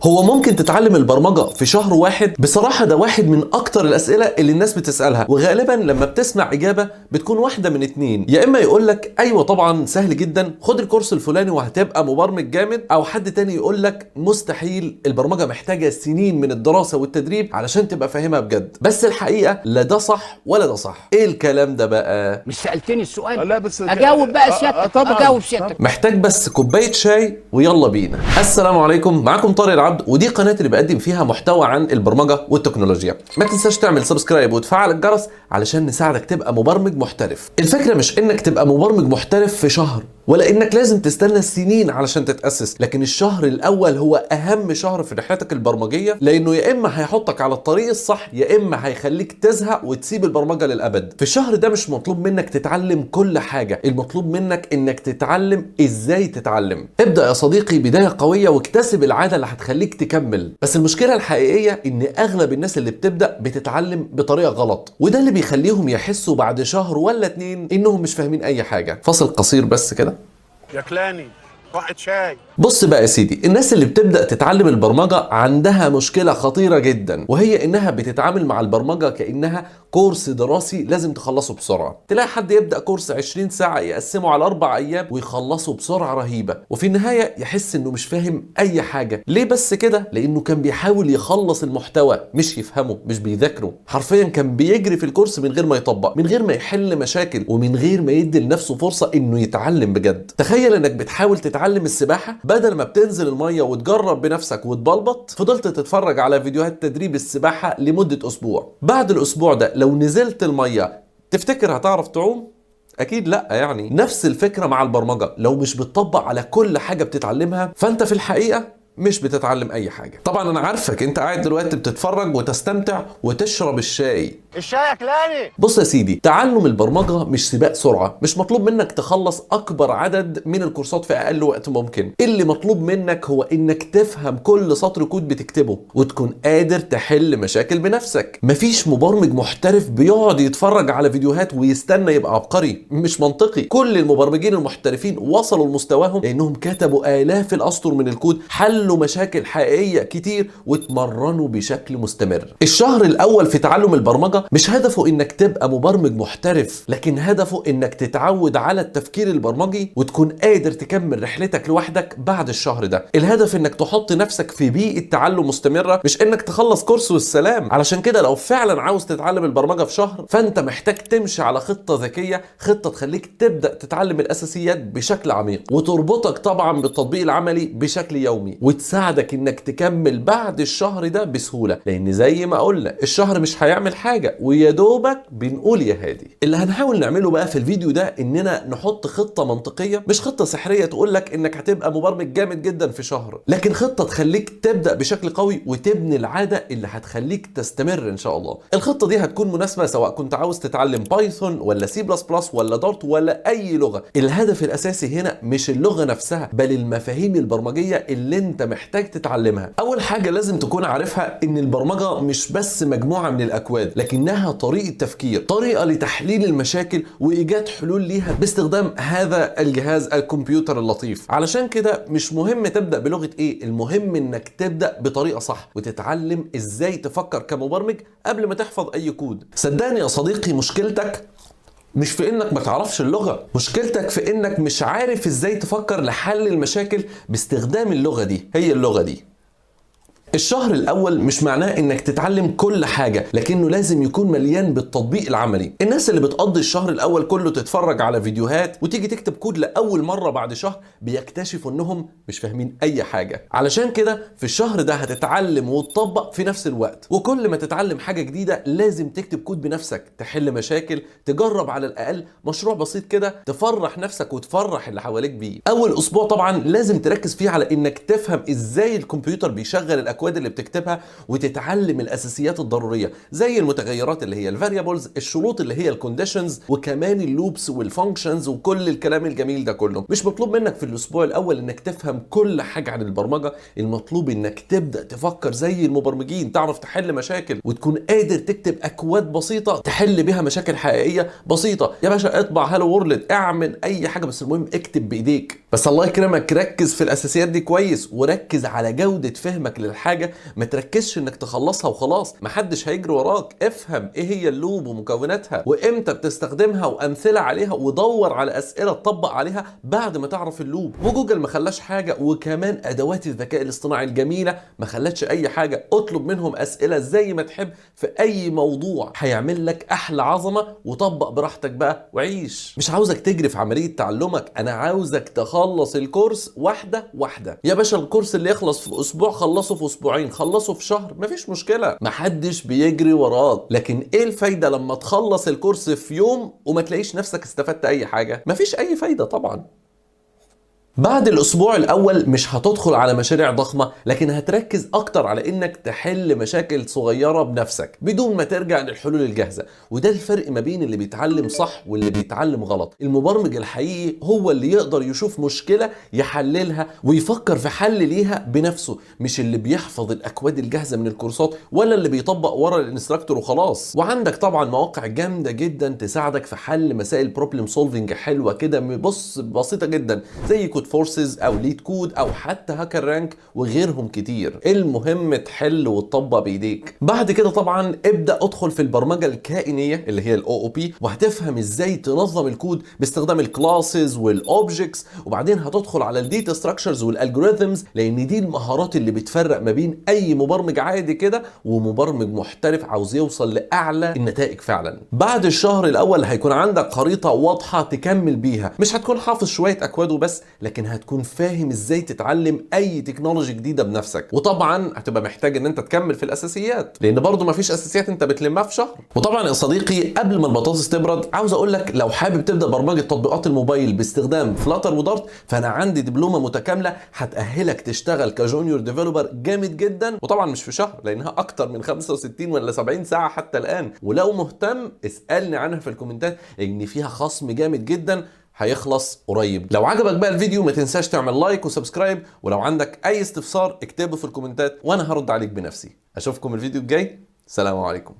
هو ممكن تتعلم البرمجة في شهر واحد؟ بصراحة ده واحد من أكتر الأسئلة اللي الناس بتسألها، وغالبا لما بتسمع إجابة بتكون واحدة من اتنين. يا إما يقولك أيوة طبعا سهل جدا، خد الكورس الفلاني وهتبقى مبرمج جامد، أو حد تاني يقولك مستحيل، البرمجة محتاجة سنين من الدراسة والتدريب علشان تبقى فاهمها بجد. بس الحقيقة لا ده صح ولا ده صح. إيه الكلام ده بقى؟ مش سألتني السؤال؟ لا بس اجاوب بقى سيادتك. طبعا اجاوب سيادتك. محتاج بس كوبايه شاي ويلا بينا. السلام عليكم، معاكم طارق العبد، ودي قناه اللي بقدم فيها محتوى عن البرمجه والتكنولوجيا. ما تنساش تعمل سبسكرايب وتفعل الجرس علشان نساعدك تبقى مبرمج محترف. الفكره مش انك تبقى مبرمج محترف في شهر، ولا انك لازم تستنى سنين علشان تتاسس، لكن الشهر الاول هو اهم شهر في رحلتك البرمجيه، لانه يا اما هيحطك على الطريق الصح يا اما هيخليك تزهق وتسيب البرمجه للابد. في الشهر ده مش مطلوب منك تتعلم كل حاجه، المطلوب منك انك تتعلم ازاي تتعلم. ابدا يا صديقي بدايه قويه واكتسب العاده اللي هتخليك تكمل. بس المشكله الحقيقيه ان اغلب الناس اللي بتبدا بتتعلم بطريقه غلط، وده اللي بيخليهم يحسوا بعد شهر ولا اتنين انهم مش فاهمين اي حاجه. فاصل قصير بس كده. يا كلاني واحد شاي. بص بقى يا سيدي، الناس اللي بتبدأ تتعلم البرمجة عندها مشكلة خطيرة جدا، وهي انها بتتعامل مع البرمجة كأنها كورس دراسي لازم تخلصه بسرعة. تلاقي حد يبدأ كورس 20 ساعة يقسمه على 4 أيام ويخلصه بسرعة رهيبة، وفي النهاية يحس انه مش فاهم اي حاجة. ليه بس كده؟ لانه كان بيحاول يخلص المحتوى مش يفهمه، مش بيذاكره. حرفيا كان بيجري في الكورس من غير ما يطبق، من غير ما يحل مشاكل، ومن غير ما يدي لنفسه فرصة انه يتعلم بجد. تخيل انك بتحاول تتعلم السباحة، بدل ما بتنزل المية وتجرب بنفسك وتبلبط، فضلت تتفرج على فيديوهات تدريب السباحة لمدة أسبوع. بعد الأسبوع ده لو نزلت المية تفتكر هتعرف تعوم؟ أكيد لأ. يعني نفس الفكرة مع البرمجة، لو مش بتطبق على كل حاجة بتتعلمها فأنت في الحقيقة مش بتتعلم أي حاجة. طبعا أنا عارفك أنت قاعد دلوقتي بتتفرج وتستمتع وتشرب الشاي. الشاي يا كلاني. بص يا سيدي، تعلم البرمجة مش سباق سرعة، مش مطلوب منك تخلص أكبر عدد من الكورسات في أقل وقت ممكن. اللي مطلوب منك هو إنك تفهم كل سطر كود بتكتبه وتكون قادر تحل مشاكل بنفسك. مفيش مبرمج محترف بيقعد يتفرج على فيديوهات ويستنى يبقى عبقري، مش منطقي. كل المبرمجين المحترفين وصلوا لمستواهم لأنهم كتبوا آلاف الأسطر من الكود، حلوا مشاكل حقيقية كتير، واتمرنوا بشكل مستمر. الشهر الأول في تعلم البرمجة مش هدفه انك تبقى مبرمج محترف، لكن هدفه انك تتعود على التفكير البرمجي وتكون قادر تكمل رحلتك لوحدك بعد الشهر ده. الهدف انك تحط نفسك في بيئة تعلم مستمرة، مش انك تخلص كورس والسلام. علشان كده لو فعلا عاوز تتعلم البرمجة في شهر، فانت محتاج تمشي على خطة ذكية، خطة تخليك تبدأ تتعلم الأساسيات بشكل عميق، وتربطك طبعا بالتطبيق العملي بشكل يومي، وتساعدك انك تكمل بعد الشهر ده بسهولة. لان زي ما قلنا الشهر مش هيعمل حاجة، ويا دوبك بنقول يا هادي. اللي هنحاول نعمله بقى في الفيديو ده اننا نحط خطة منطقية، مش خطة سحرية تقولك انك هتبقى مبرمج جامد جدا في شهر، لكن خطة تخليك تبدأ بشكل قوي وتبني العادة اللي هتخليك تستمر ان شاء الله. الخطة دي هتكون مناسبة سواء كنت عاوز تتعلم بايثون ولا سي بلس بلس ولا دارت ولا اي لغة. الهدف الاساسي هنا مش اللغة نفسها، بل المفاهيم البرمجية اللي انت محتاج تتعلمها. اول حاجة لازم تكون عارفها ان البرمجة مش بس مجموعة من الاكواد، لكنها طريقة تفكير، طريقة لتحليل المشاكل وإيجاد حلول ليها باستخدام هذا الجهاز الكمبيوتر اللطيف. علشان كده مش مهم تبدأ بلغة إيه، المهم إنك تبدأ بطريقة صح وتتعلم إزاي تفكر كمبرمج قبل ما تحفظ أي كود. صدقني يا صديقي، مشكلتك مش في انك ما تعرفش اللغة، مشكلتك في انك مش عارف ازاي تفكر لحل المشاكل باستخدام اللغة دي. هي اللغة دي. الشهر الأول مش معناه إنك تتعلم كل حاجة، لكنه لازم يكون مليان بالتطبيق العملي. الناس اللي بتقضي الشهر الأول كله تتفرج على فيديوهات وتيجي تكتب كود لأول مرة بعد شهر بيكتشفوا إنهم مش فاهمين أي حاجة. علشان كده في الشهر ده هتتعلم وتطبق في نفس الوقت، وكل ما تتعلم حاجة جديدة لازم تكتب كود بنفسك، تحل مشاكل، تجرب على الأقل مشروع بسيط كده تفرح نفسك وتفرح اللي حواليك بيه. أول أسبوع طبعا لازم تركز فيه على إنك تفهم إزاي الكمبيوتر بيشغل الأكواد اللي بتكتبها، وتتعلم الاساسيات الضروريه زي المتغيرات اللي هي الفاريبلز، الشروط اللي هي الكونديشنز، وكمان اللوبس والفانكشنز وكل الكلام الجميل ده كله. مش مطلوب منك في الاسبوع الاول انك تفهم كل حاجه عن البرمجه، المطلوب انك تبدا تفكر زي المبرمجين، تعرف تحل مشاكل وتكون قادر تكتب اكواد بسيطه تحل بها مشاكل حقيقيه بسيطه. يا باشا اطبع هالو وورلد، اعمل اي حاجه، بس المهم اكتب بايديك. بس الله يكرمك ركز في الاساسيات دي كويس، وركز على جودة فهمك للحاجة، ما تركزش انك تخلصها وخلاص، محدش هيجري وراك. افهم ايه هي اللوب ومكوناتها وامتى بتستخدمها وامثلة عليها، ودور على اسئلة تطبق عليها بعد ما تعرف اللوب. وجوجل ما خلاش حاجة، وكمان ادوات الذكاء الاصطناعي الجميلة ما خلتش اي حاجة. اطلب منهم اسئلة زي ما تحب في اي موضوع، هيعمل لك احلى عظمة، وطبق براحتك بقى وعيش. مش عاوزك تجري في عملية تعلمك، انا عاوزك تخلص الكورس واحدة واحدة يا باشا. الكورس اللي يخلص في اسبوع خلصه في اسبوعين، خلصه في شهر، مفيش مشكلة، محدش بيجري وراك. لكن ايه الفايدة لما تخلص الكورس في يوم وما تلاقيش نفسك استفدت اي حاجة؟ مفيش اي فايدة طبعا. بعد الاسبوع الاول مش هتدخل على مشاريع ضخمه، لكن هتركز اكتر على انك تحل مشاكل صغيره بنفسك بدون ما ترجع للحلول الجاهزه. وده الفرق ما بين اللي بيتعلم صح واللي بيتعلم غلط. المبرمج الحقيقي هو اللي يقدر يشوف مشكله يحللها ويفكر في حل ليها بنفسه، مش اللي بيحفظ الاكواد الجاهزه من الكورسات ولا اللي بيطبق ورا الانستراكتور وخلاص. وعندك طبعا مواقع جامده جدا تساعدك في حل مسائل بروبلم سولفنج حلوه كده، بص بسيطه جدا، زي كود فورسز او ليد كود او حتى هاكر رانك وغيرهم كتير. المهم تحل وتطبق بايديك. بعد كده طبعا ابدا ادخل في البرمجه الكائنيه اللي هي الاو او بي، وهتفهم ازاي تنظم الكود باستخدام الكلاسز والاوبجكتس. وبعدين هتدخل على الداتا ستراكشرز والالجوريثمز، لان دي المهارات اللي بتفرق ما بين اي مبرمج عادي كده ومبرمج محترف عاوز يوصل لاعلى النتائج فعلا. بعد الشهر الاول هيكون عندك خريطه واضحه تكمل بيها، مش هتكون حافظ شويه اكواد وبس، لكن هتكون فاهم ازاي تتعلم اي تكنولوجي جديده بنفسك. وطبعا هتبقى محتاج ان انت تكمل في الاساسيات، لان برضو مفيش اساسيات انت بتلمها في شهر. وطبعا يا صديقي قبل ما البطاطس تبرد، عاوز اقول لك لو حابب تبدا برمجه تطبيقات الموبايل باستخدام فلاتر ودارت، فانا عندي دبلومه متكامله هتاهلك تشتغل كجونيور ديفلوبر جامد جدا. وطبعا مش في شهر، لانها اكتر من 65 ولا 70 ساعه حتى الان. ولو مهتم اسالني عنها في الكومنتات، لان فيها خصم جامد جدا هيخلص قريب. لو عجبك بقى الفيديو ما تنساش تعمل لايك وسبسكرايب، ولو عندك اي استفسار اكتبه في الكومنتات وانا هرد عليك بنفسي. اشوفكم الفيديو الجاي، سلام عليكم.